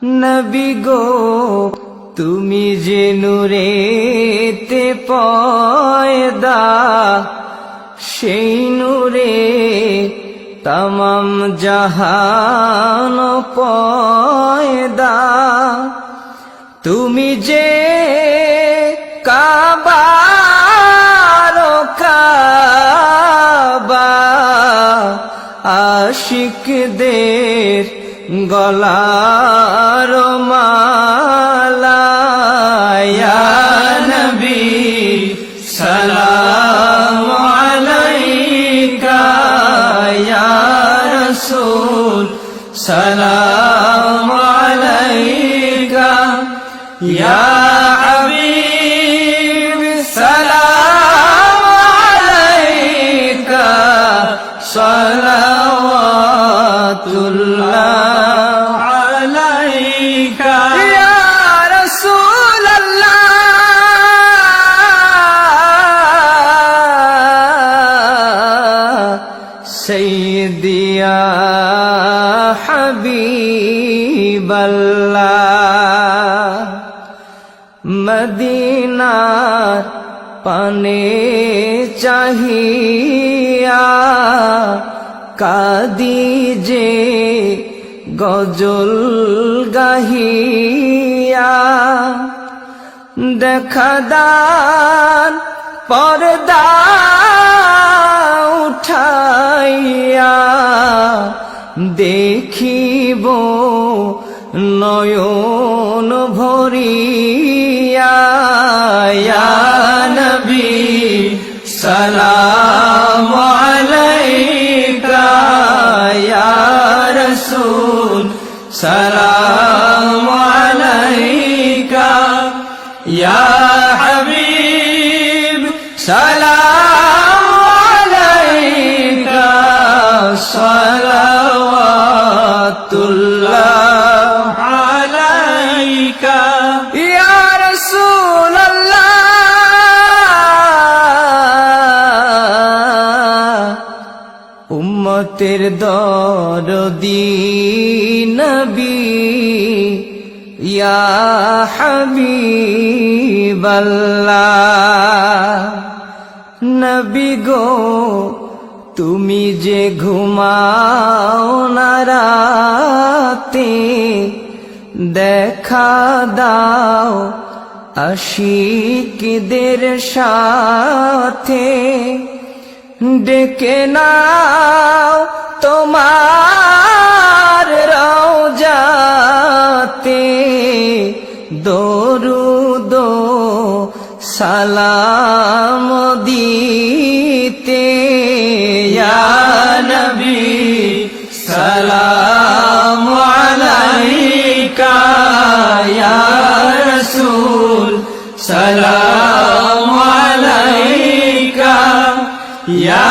নবী গো তুমি যে নূরেতে পয়দা, সেই নূরে তমাম জাহান পয়দা। তুমি যে কাবার কাবা, আশিকদের গলার মালা। ইয়া নবী সালাম আলাইকা, ইয়া রাসূল সালাম আলাইকা, ইয়া হাবিব সালাম আলাইকা, সালাওয়াতুল্লাহ আলাইকা। ইয়া রাসূলাল্লাহ সাইয়্যিদি ইয়া হাবিবাল্লাহ। মদিনার পানে চাহিয়া কাদি যে গজল গাহিয়া, দেখা দান পর্দা উঠাইয়া, দেখিব নয়ন ভরিয়া। ইয়া নবী সালাম আলাইকা, ইয়া রাসূল সালাম আলাইকা, ইয়া হাবিব সালাম আলাইকা, সালাওয়াতুল্লাহ আলাইকা। ইয়া রাসূলাল্লাহ উম্মতের দরদি নবী, ইয়া হাবিবাল্লাহ। নবী গো তুমি যে ঘুমাও না রাতে, দেখা দাও আশিকদের সাথে, ডেকে নাও তোমার রওজাতে, দরুদ সালাম দিতে। ইয়া নবী সালাম আলাইকা, ইয়া রাসূল সালাম আলাইকা, ইয়া